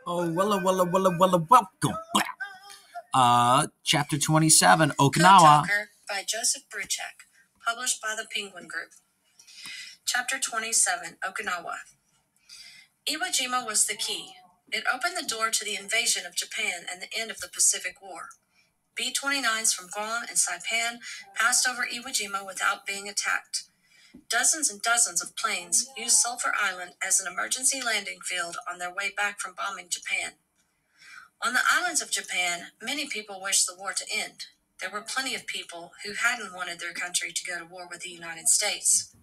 Oh, welcome back. Chapter 27, Code Okinawa. Talker by Joseph Bruchak, published by the Penguin Group. Chapter 27, Okinawa. Iwo Jima was the key. It opened the door to the invasion of Japan and the end of the Pacific War. B-29s from Guam and Saipan passed over Iwo Jima without being attacked. Dozens and dozens of planes used Sulphur Island as an emergency landing field on their way back from bombing Japan. On the islands of Japan, many people wished the war to end. There were plenty of people who hadn't wanted their country to go to war with the United States.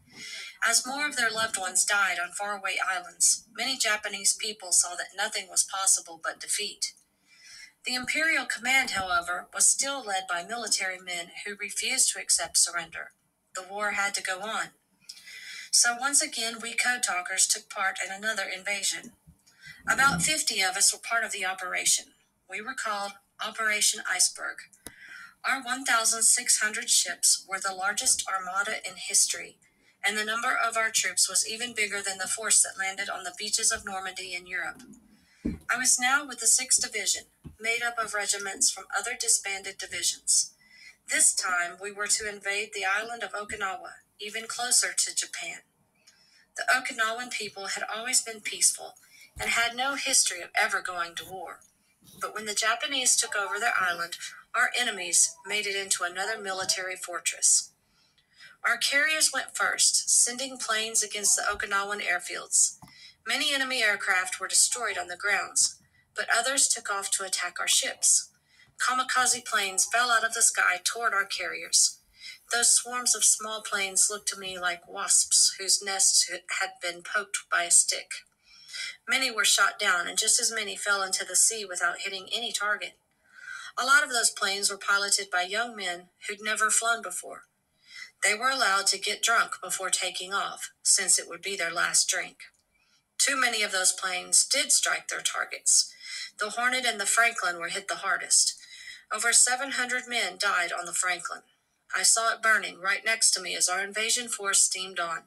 As more of their loved ones died on faraway islands, many Japanese people saw that nothing was possible but defeat. The Imperial Command, however, was still led by military men who refused to accept surrender. The war had to go on. So once again, we code talkers took part in another invasion. About 50 of us were part of the operation. We were called Operation Iceberg. Our 1,600 ships were the largest armada in history, and the number of our troops was even bigger than the force that landed on the beaches of Normandy in Europe. I was now with the 6th Division, made up of regiments from other disbanded divisions. This time, we were to invade the island of Okinawa, even closer to Japan. The Okinawan people had always been peaceful and had no history of ever going to war. But when the Japanese took over their island, our enemies made it into another military fortress. Our carriers went first, sending planes against the Okinawan airfields. Many enemy aircraft were destroyed on the grounds, but others took off to attack our ships. Kamikaze planes fell out of the sky toward our carriers. Those swarms of small planes looked to me like wasps whose nests had been poked by a stick. Many were shot down, and just as many fell into the sea without hitting any target. A lot of those planes were piloted by young men who'd never flown before. They were allowed to get drunk before taking off, since it would be their last drink. Too many of those planes did strike their targets. The Hornet and the Franklin were hit the hardest. Over 700 men died on the Franklin. I saw it burning right next to me as our invasion force steamed on.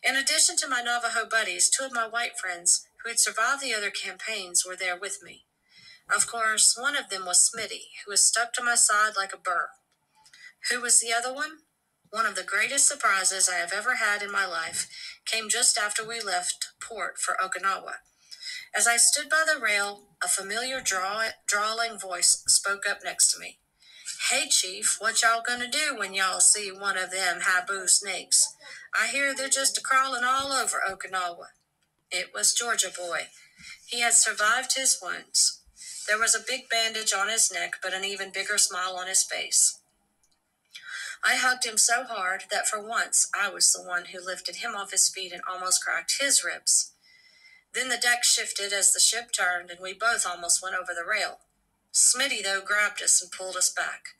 In addition to my Navajo buddies, 2 of my white friends, who had survived the other campaigns, were there with me. Of course, one of them was Smitty, who was stuck to my side like a burr. Who was the other one? One of the greatest surprises I have ever had in my life came just after we left port for Okinawa. As I stood by the rail, a familiar drawling voice spoke up next to me. "Hey, Chief, what y'all gonna do when y'all see one of them Habu snakes? I hear they're just a-crawling all over Okinawa." It was Georgia Boy. He had survived his wounds. There was a big bandage on his neck, but an even bigger smile on his face. I hugged him so hard that for once I was the one who lifted him off his feet and almost cracked his ribs. Then the deck shifted as the ship turned, and we both almost went over the rail. Smitty, though, grabbed us and pulled us back.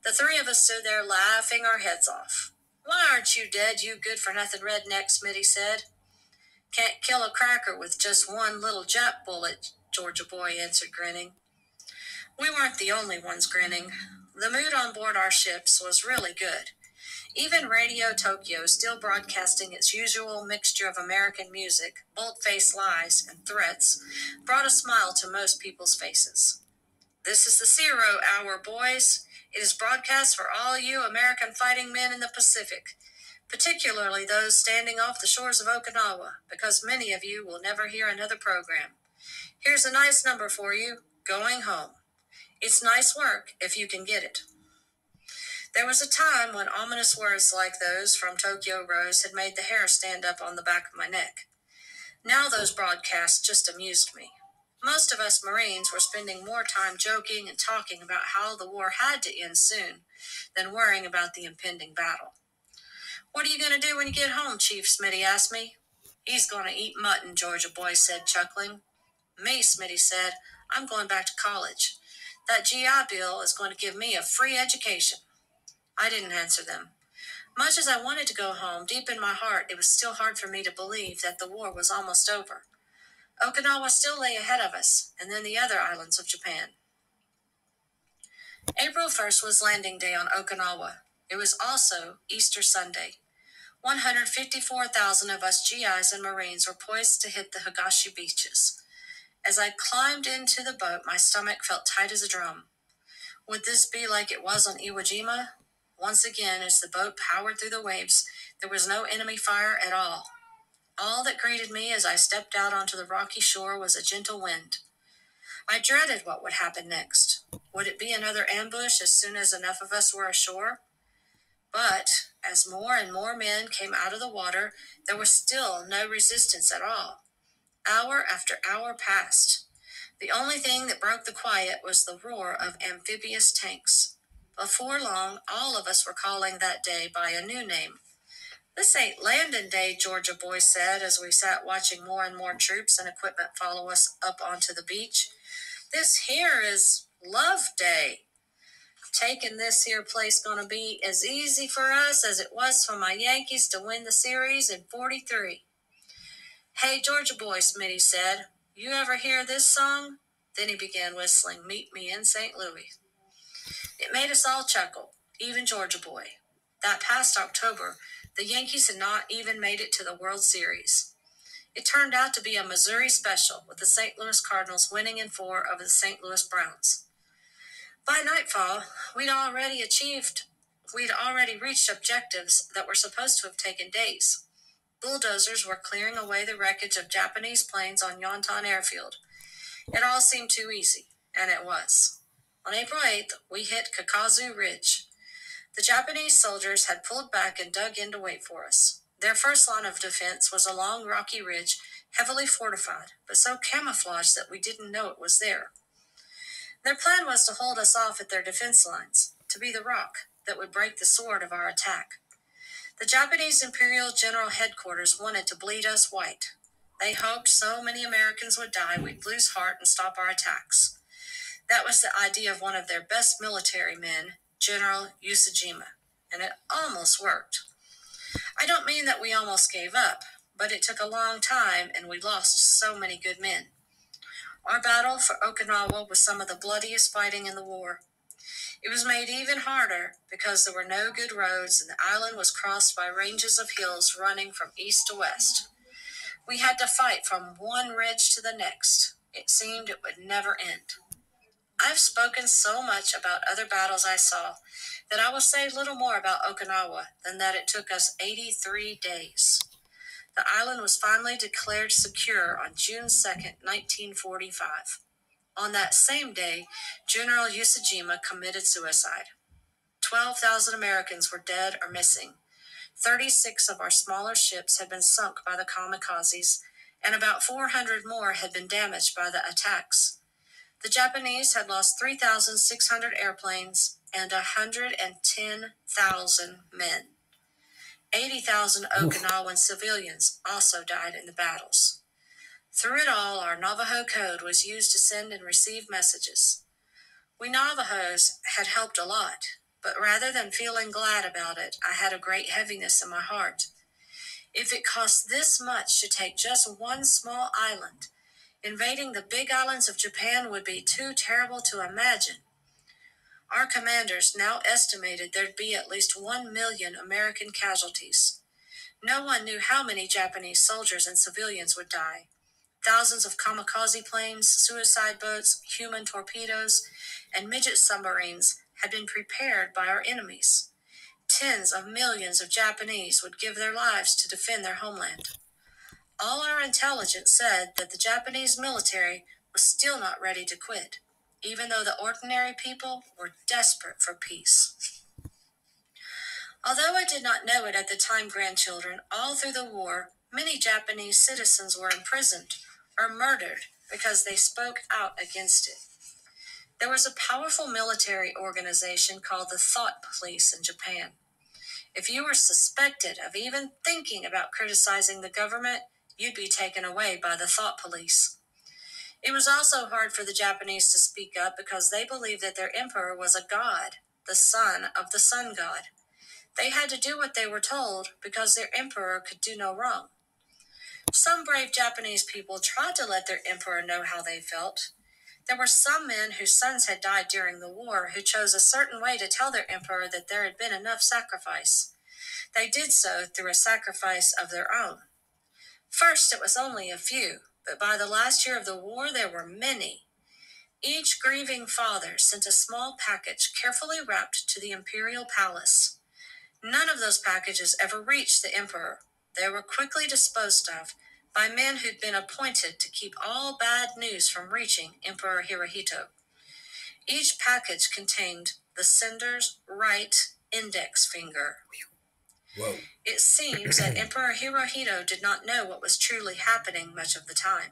The 3 of us stood there laughing our heads off. "Why aren't you dead, you good-for-nothing redneck?" Smitty said. "Can't kill a cracker with just one little Jap bullet," Georgia Boy answered, grinning. We weren't the only ones grinning. The mood on board our ships was really good. Even Radio Tokyo, still broadcasting its usual mixture of American music, bold-faced lies, and threats, brought a smile to most people's faces. "This is the 0 hour, boys. It is broadcast for all you American fighting men in the Pacific, particularly those standing off the shores of Okinawa, because many of you will never hear another program. Here's a nice number for you, Going Home. It's nice work if you can get it." There was a time when ominous words like those from Tokyo Rose had made the hair stand up on the back of my neck. Now those broadcasts just amused me. Most of us Marines were spending more time joking and talking about how the war had to end soon than worrying about the impending battle. "What are you going to do when you get home, Chief?" Smitty asked me. "He's going to eat mutton," Georgia Boy said, chuckling. "Me," Smitty said, "I'm going back to college. That GI Bill is going to give me a free education." I didn't answer them. Much as I wanted to go home, deep in my heart, it was still hard for me to believe that the war was almost over. Okinawa still lay ahead of us, and then the other islands of Japan. April 1st was landing day on Okinawa. It was also Easter Sunday. 154,000 of us GIs and Marines were poised to hit the Higashi beaches. As I climbed into the boat, my stomach felt tight as a drum. Would this be like it was on Iwo Jima? Once again, as the boat powered through the waves, there was no enemy fire at all. All that greeted me as I stepped out onto the rocky shore was a gentle wind. I dreaded what would happen next. Would it be another ambush as soon as enough of us were ashore? But as more and more men came out of the water, there was still no resistance at all. Hour after hour passed. The only thing that broke the quiet was the roar of amphibious tanks. Before long, all of us were calling that day by a new name. "This ain't landing day," Georgia boy said as we sat watching more and more troops and equipment follow us up onto the beach. "This here is Love Day. Taking this here place gonna be as easy for us as it was for my Yankees to win the series in 43. "Hey, Georgia boy," Smitty said, "you ever hear this song?" Then he began whistling "Meet Me in St. Louis." It made us all chuckle, even Georgia boy. That past October, the Yankees had not even made it to the World Series. It turned out to be a Missouri special, with the St. Louis Cardinals winning in 4 over the St. Louis Browns. By nightfall, we'd already reached objectives that were supposed to have taken days. Bulldozers were clearing away the wreckage of Japanese planes on Yontan Airfield. It all seemed too easy, and it was. On April 8th, we hit Kakazu Ridge. The Japanese soldiers had pulled back and dug in to wait for us. Their first line of defense was a long rocky ridge, heavily fortified, but so camouflaged that we didn't know it was there. Their plan was to hold us off at their defense lines, to be the rock that would break the sword of our attack. The Japanese Imperial General Headquarters wanted to bleed us white. They hoped so many Americans would die we'd lose heart and stop our attacks. That was the idea of one of their best military men, General Usajima, and it almost worked. I don't mean that we almost gave up, but it took a long time and we lost so many good men. Our battle for Okinawa was some of the bloodiest fighting in the war. It was made even harder because there were no good roads and the island was crossed by ranges of hills running from east to west. We had to fight from one ridge to the next. It seemed it would never end. I've spoken so much about other battles I saw that I will say little more about Okinawa than that it took us 83 days. The island was finally declared secure on June 2nd, 1945. On that same day, General Usajima committed suicide. 12,000 Americans were dead or missing. 36 of our smaller ships had been sunk by the kamikazes, and about 400 more had been damaged by the attacks. The Japanese had lost 3,600 airplanes and 110,000 men. 80,000 Okinawan civilians also died in the battles. Through it all, our Navajo code was used to send and receive messages. We Navajos had helped a lot, but rather than feeling glad about it, I had a great heaviness in my heart. If it cost this much to take just one small island, invading the big islands of Japan would be too terrible to imagine. Our commanders now estimated there'd be at least 1 million American casualties. No one knew how many Japanese soldiers and civilians would die. Thousands of kamikaze planes, suicide boats, human torpedoes, and midget submarines had been prepared by our enemies. Tens of millions of Japanese would give their lives to defend their homeland. All our intelligence said that the Japanese military was still not ready to quit, even though the ordinary people were desperate for peace. Although I did not know it at the time, grandchildren, all through the war, many Japanese citizens were imprisoned or murdered because they spoke out against it. There was a powerful military organization called the Thought Police in Japan. If you were suspected of even thinking about criticizing the government, you'd be taken away by the Thought Police. It was also hard for the Japanese to speak up because they believed that their emperor was a god, the son of the sun god. They had to do what they were told because their emperor could do no wrong. Some brave Japanese people tried to let their emperor know how they felt. There were some men whose sons had died during the war who chose a certain way to tell their emperor that there had been enough sacrifice. They did so through a sacrifice of their own. First, it was only a few, But by the last year of the war, there were many. Each grieving father sent a small package carefully wrapped to the imperial palace. None of those packages ever reached the emperor. They were quickly disposed of by men who'd been appointed to keep all bad news from reaching Emperor Hirohito. Each package contained the sender's right index finger. Whoa. It seems that Emperor Hirohito did not know what was truly happening much of the time.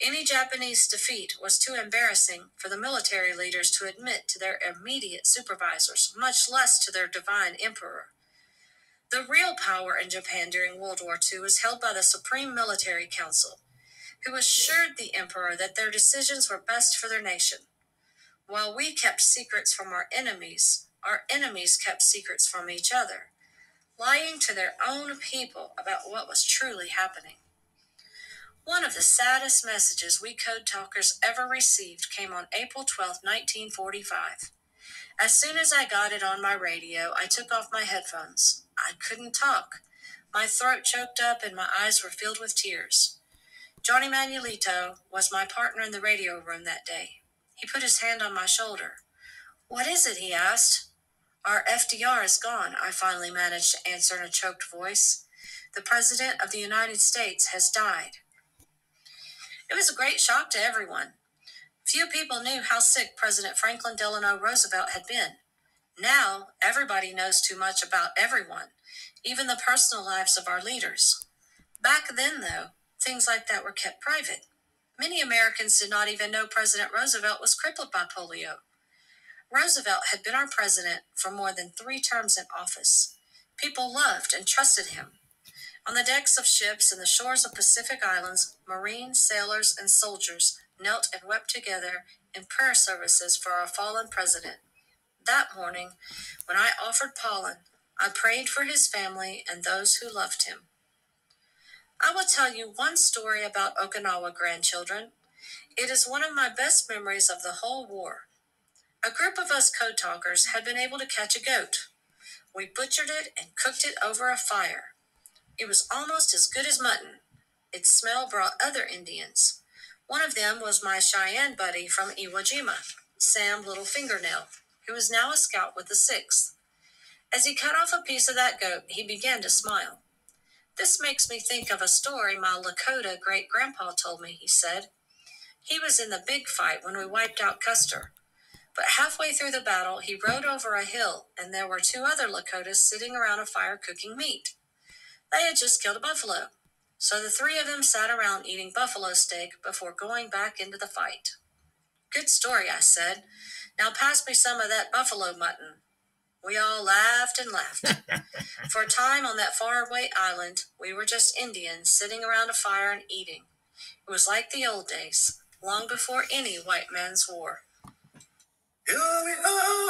Any Japanese defeat was too embarrassing for the military leaders to admit to their immediate supervisors, much less to their divine emperor. The real power in Japan during World War II was held by the Supreme Military Council, who assured the emperor that their decisions were best for their nation. While we kept secrets from our enemies kept secrets from each other, lying to their own people about what was truly happening. One of the saddest messages we code talkers ever received came on April 12, 1945. As soon as I got it on my radio, I took off my headphones. I couldn't talk. My throat choked up and my eyes were filled with tears. Johnny Manuelito was my partner in the radio room that day. He put his hand on my shoulder. "What is it?" he asked. "Our FDR is gone," I finally managed to answer in a choked voice. "The President of the United States has died." It was a great shock to everyone. Few people knew how sick President Franklin Delano Roosevelt had been. Now, everybody knows too much about everyone, even the personal lives of our leaders. Back then, though, things like that were kept private. Many Americans did not even know President Roosevelt was crippled by polio. Roosevelt had been our president for more than 3 terms in office. People loved and trusted him. On the decks of ships and the shores of Pacific Islands, Marines, sailors, and soldiers knelt and wept together in prayer services for our fallen president. That morning, when I offered pollen, I prayed for his family and those who loved him. I will tell you one story about Okinawa grandchildren. It is one of my best memories of the whole war. A group of us code talkers had been able to catch a goat. We butchered it and cooked it over a fire. It was almost as good as mutton. Its smell brought other Indians. One of them was my Cheyenne buddy from Iwo Jima, Sam Little Fingernail, who is now a scout with the 6th. As he cut off a piece of that goat, he began to smile. "This makes me think of a story my Lakota great-grandpa told me," he said. "He was in the big fight when we wiped out Custer. But halfway through the battle, he rode over a hill, and there were 2 other Lakotas sitting around a fire cooking meat. They had just killed a buffalo. So the 3 of them sat around eating buffalo steak before going back into the fight." "Good story," I said. "Now pass me some of that buffalo mutton." We all laughed and laughed. For a time on that faraway island, we were just Indians sitting around a fire and eating. It was like the old days, long before any white man's war. Here we are.